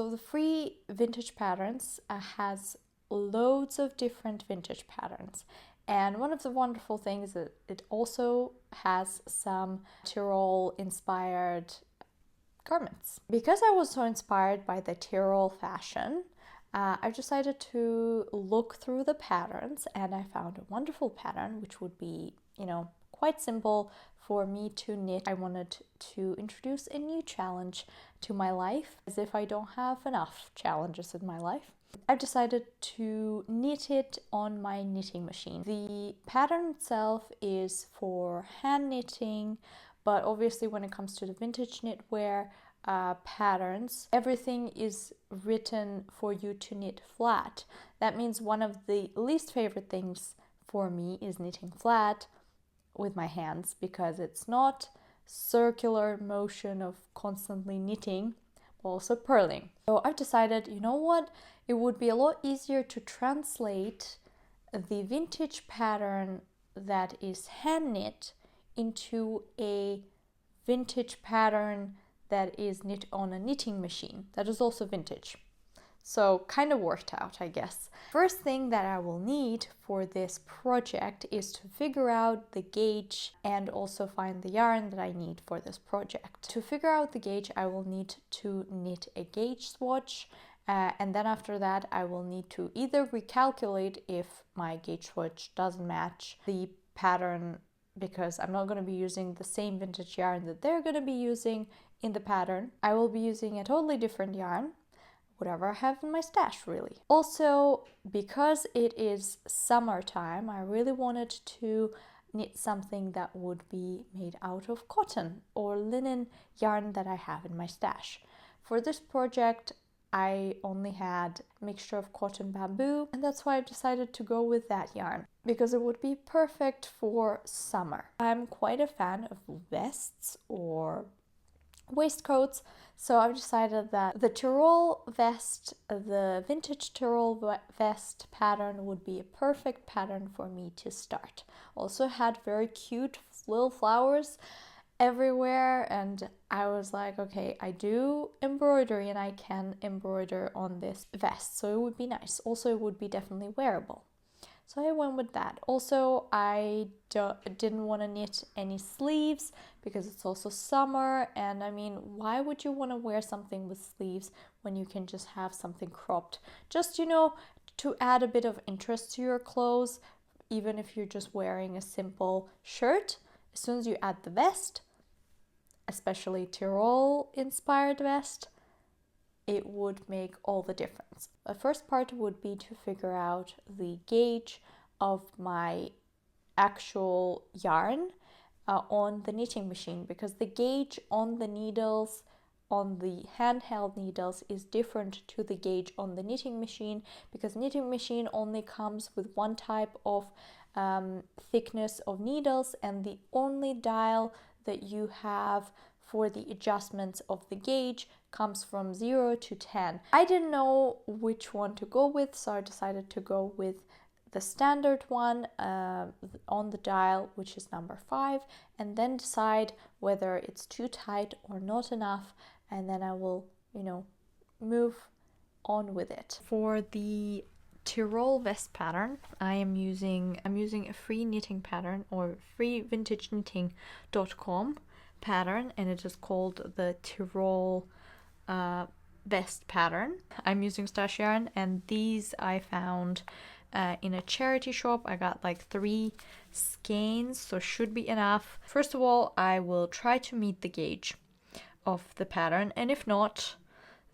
So the free vintage patterns has loads of different vintage patterns. And one of the wonderful things is it also has some Tyrol inspired garments. Because I was so inspired by the Tyrol fashion, I've decided to look through the patterns, and I found a wonderful pattern which would be, quite simple for me to knit. I wanted to introduce a new challenge to my life, as if I don't have enough challenges in my life. I've decided to knit it on my knitting machine. The pattern itself is for hand knitting, but obviously when it comes to the vintage knitwear patterns, everything is written for you to knit flat. That means one of the least favorite things for me is knitting flat with my hands, because it's not circular motion of constantly knitting, but also purling. So I've decided, you know what, it would be a lot easier to translate the vintage pattern that is hand knit into a vintage pattern that is knit on a knitting machine that is also vintage. So kind of worked out, I guess. First thing that I will need for this project is to figure out the gauge and also find the yarn that I need for this project. To figure out the gauge, I will need to knit a gauge swatch, and then after that I will need to either recalculate if my gauge swatch doesn't match the pattern, because I'm not going to be using the same vintage yarn that they're going to be using in the pattern. I will be using a totally different yarn, whatever I have in my stash, really. Also, because it is summertime, I really wanted to knit something that would be made out of cotton or linen yarn that I have in my stash. For this project, I only had a mixture of cotton bamboo, and that's why I decided to go with that yarn, because it would be perfect for summer. I'm quite a fan of vests or waistcoats, so I've decided that the Tyrol vest, the vintage Tyrol vest pattern would be a perfect pattern for me to start. Also had very cute little flowers everywhere, and I was like, okay, I do embroidery and I can embroider on this vest, so it would be nice. Also, it would be definitely wearable. So I went with that. Also, I didn't want to knit any sleeves because it's also summer, and I mean, why would you want to wear something with sleeves when you can just have something cropped? Just, to add a bit of interest to your clothes, even if you're just wearing a simple shirt. As soon as you add the vest, especially Tyrol inspired vest, it would make all the difference. The first part would be to figure out the gauge of my actual yarn on the knitting machine, because the gauge on the needles, on the handheld needles, is different to the gauge on the knitting machine, because knitting machine only comes with one type of thickness of needles, and the only dial that you have for the adjustments of the gauge comes from 0 to 10. I didn't know which one to go with, so I decided to go with the standard one on the dial, which is number 5, and then decide whether it's too tight or not enough, and then I will, move on with it. For the Tyrol vest pattern, I'm using a free knitting pattern, or freevintageknitting.com pattern, and it is called the Tyrol vest pattern. I'm using stash yarn, and these I found in a charity shop. I got like 3 skeins, so should be enough. First of all, I will try to meet the gauge of the pattern, and if not,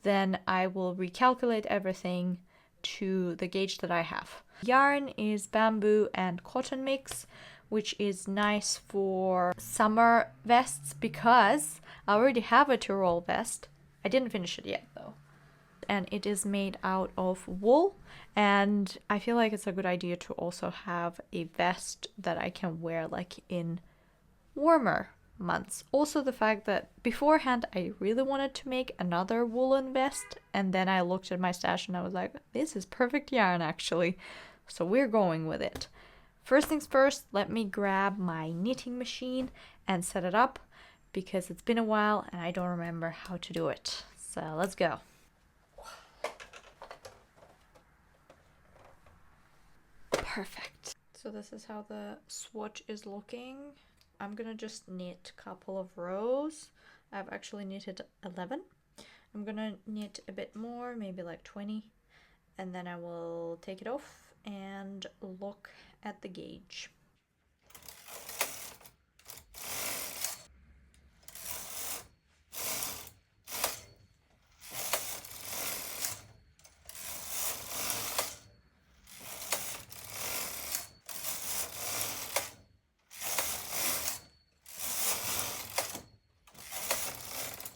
then I will recalculate everything to the gauge that I have. Yarn is bamboo and cotton mix, which is nice for summer vests because I already have a Tyrol vest. I didn't finish it yet though. And it is made out of wool, and I feel like it's a good idea to also have a vest that I can wear like in warmer months. Also, the fact that beforehand I really wanted to make another woolen vest, and then I looked at my stash and I was like, this is perfect yarn actually, so we're going with it. First things first, let me grab my knitting machine and set it up, because it's been a while and I don't remember how to do it. So let's go. Perfect. So this is how the swatch is looking. I'm gonna just knit a couple of rows. I've actually knitted 11. I'm gonna knit a bit more, maybe like 20, and then I will take it off and look at the gauge.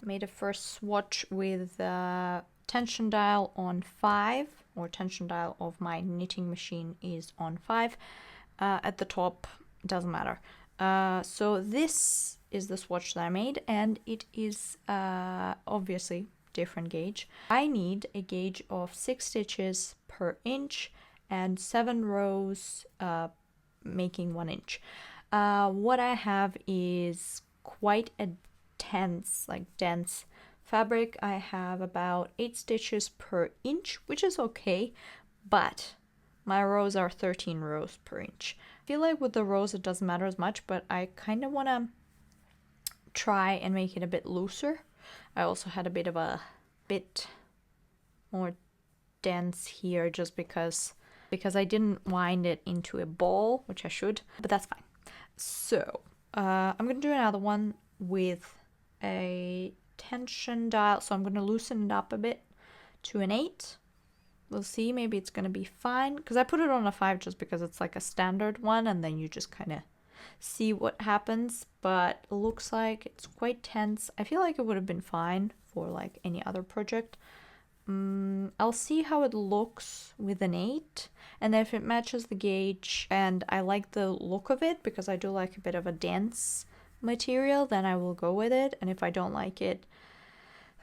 Made a first swatch with tension dial on 5, or tension dial of my knitting machine is on 5. At the top, doesn't matter. So this is the swatch that I made, and it is obviously different gauge. I need a gauge of 6 stitches per inch and 7 rows making 1 inch. What I have is quite a dense fabric. I have about 8 stitches per inch, which is okay, but my rows are 13 rows per inch. I feel like with the rows it doesn't matter as much, but I kind of want to try and make it a bit looser. I also had a bit more dense here just because I didn't wind it into a ball, which I should, but that's fine. So I'm gonna do another one with a tension dial, so I'm going to loosen it up a bit to an 8. We'll see, maybe it's going to be fine, because I put it on a 5 just because it's like a standard one, and then you just kind of see what happens, but it looks like it's quite tense. I feel like it would have been fine for like any other project. I'll see how it looks with an 8, and if it matches the gauge and I like the look of it, because I do like a bit of a dense material, then I will go with it, and if I don't like it,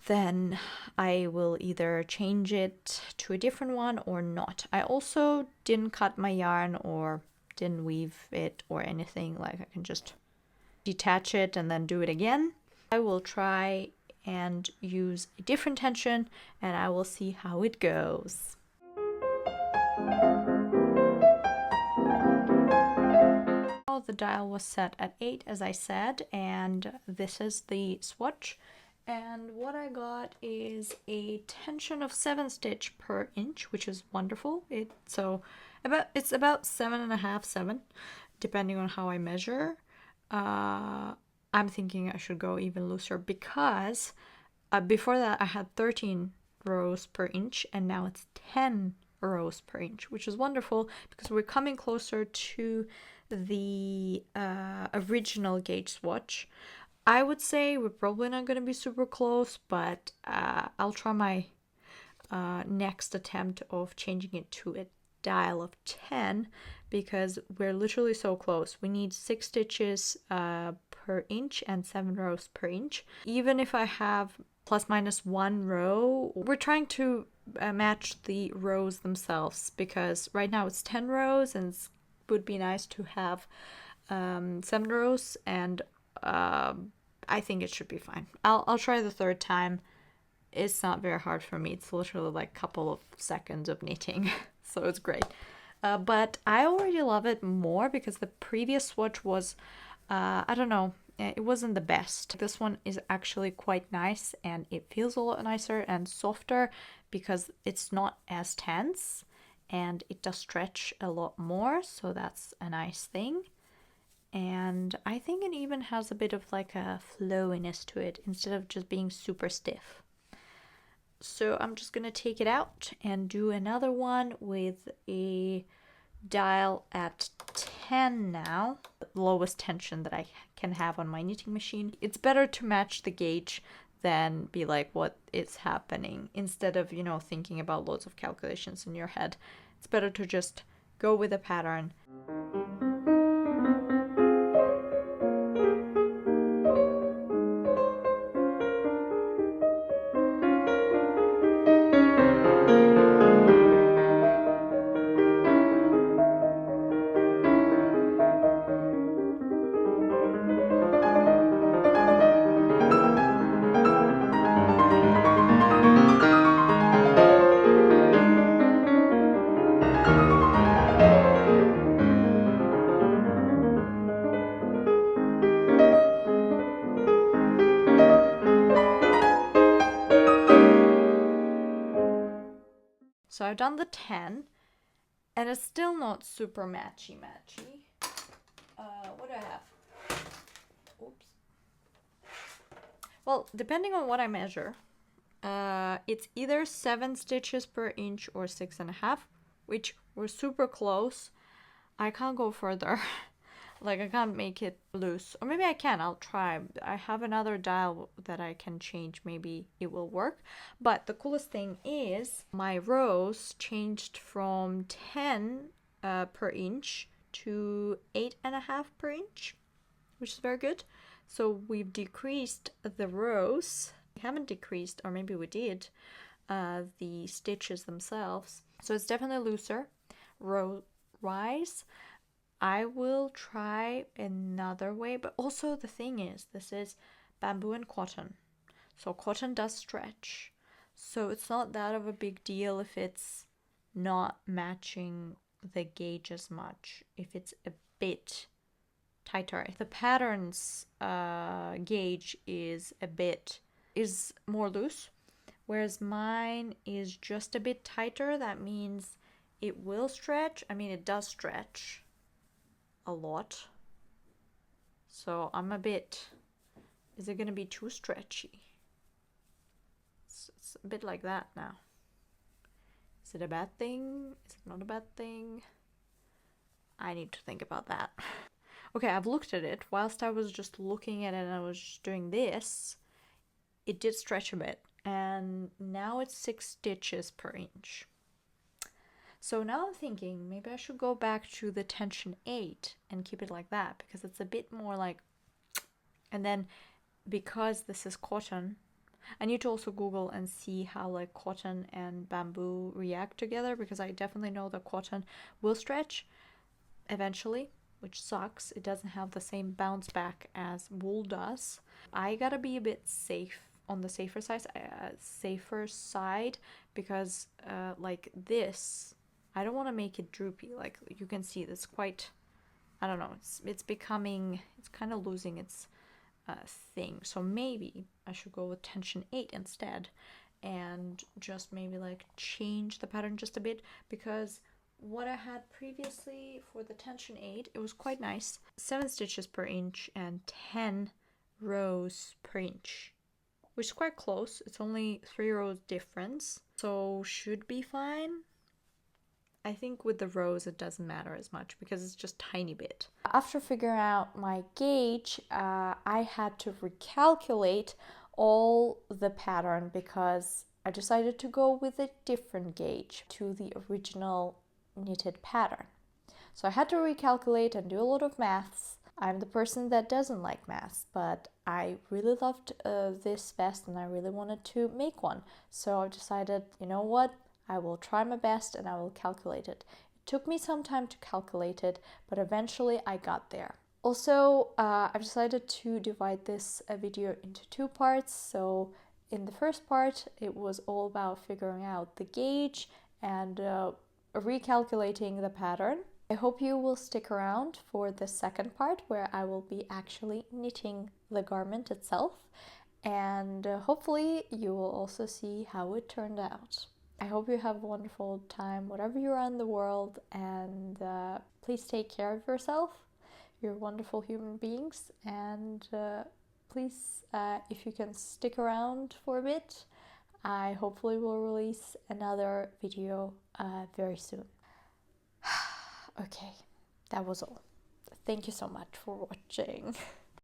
then I will either change it to a different one or not. I also didn't cut my yarn or didn't weave it or anything, like I can just detach it and then do it again. I will try and use a different tension, and I will see how it goes. The dial was set at 8, as I said, and this is the swatch, and what I got is a tension of 7 stitch per inch, which is wonderful. It's about 7.5, 7, depending on how I measure. I'm thinking I should go even looser, because before that I had 13 rows per inch, and now it's 10 rows per inch, which is wonderful because we're coming closer to the original gauge swatch. I would say we're probably not going to be super close, but I'll try my next attempt of changing it to a dial of 10, because we're literally so close. We need 6 stitches per inch and 7 rows per inch. Even if I have plus minus 1 row, we're trying to match the rows themselves, because right now it's 10 rows and it's would be nice to have 7 rows, and I think it should be fine. I'll try the third time. It's not very hard for me. It's literally like a couple of seconds of knitting, so it's great. But I already love it more because the previous swatch was, I don't know, it wasn't the best. This one is actually quite nice, and it feels a lot nicer and softer because it's not as tense, and it does stretch a lot more, so that's a nice thing. And I think it even has a bit of like a flowiness to it instead of just being super stiff. So I'm just gonna take it out and do another one with a dial at 10 now, the lowest tension that I can have on my knitting machine. It's better to match the gauge than be like, what is happening, instead of, you know, thinking about loads of calculations in your head. It's better to just go with the pattern. So I've done the 10, and it's still not super matchy. What do I have? Oops. Well, depending on what I measure, it's either 7 stitches per inch or 6.5, which were super close. I can't go further. Like, I can't make it loose. Or maybe I can. I'll try. I have another dial that I can change. Maybe it will work. But the coolest thing is my rows changed from 10 per inch to 8.5 per inch, which is very good. So we've decreased the rows. We haven't decreased, or maybe we did, the stitches themselves. So it's definitely looser row-wise. I will try another way, but also the thing is, this is bamboo and cotton. So cotton does stretch. So it's not that of a big deal if it's not matching the gauge as much, if it's a bit tighter. If the pattern's gauge is more loose, whereas mine is just a bit tighter, that means it will stretch. I mean, it does stretch a lot. So I'm a bit, is it gonna be too stretchy? It's a bit like that now. Is it a bad thing? Is it not a bad thing? I need to think about that. Okay, I've looked at it. Whilst I was just looking at it and I was just doing this, it did stretch a bit. And now it's 6 stitches per inch. So now I'm thinking maybe I should go back to the tension 8 and keep it like that, because it's a bit more like, and then because this is cotton, I need to also Google and see how like cotton and bamboo react together, because I definitely know that cotton will stretch eventually, which sucks. It doesn't have the same bounce back as wool does. I gotta be a bit safe, on the safer side, because like this, I don't want to make it droopy. Like you can see, it's quite, I don't know, it's becoming, it's kind of losing its thing. So maybe I should go with tension 8 instead, and just maybe like change the pattern just a bit, because what I had previously for the tension 8, it was quite nice. 7 stitches per inch and 10 rows per inch, which is quite close. It's only 3 rows difference, so should be fine. I think with the rows it doesn't matter as much because it's just tiny bit. After figuring out my gauge, I had to recalculate all the pattern because I decided to go with a different gauge to the original knitted pattern. So I had to recalculate and do a lot of maths. I'm the person that doesn't like maths, but I really loved this vest and I really wanted to make one. So I decided, you know what? I will try my best and I will calculate it. It took me some time to calculate it, but eventually I got there. Also, I've decided to divide this video into 2 parts. So in the first part, it was all about figuring out the gauge and recalculating the pattern. I hope you will stick around for the second part where I will be actually knitting the garment itself, and hopefully you will also see how it turned out. I hope you have a wonderful time wherever you are in the world, and please take care of yourself. You're wonderful human beings, and please, if you can stick around for a bit, I hopefully will release another video very soon. Okay, that was all. Thank you so much for watching.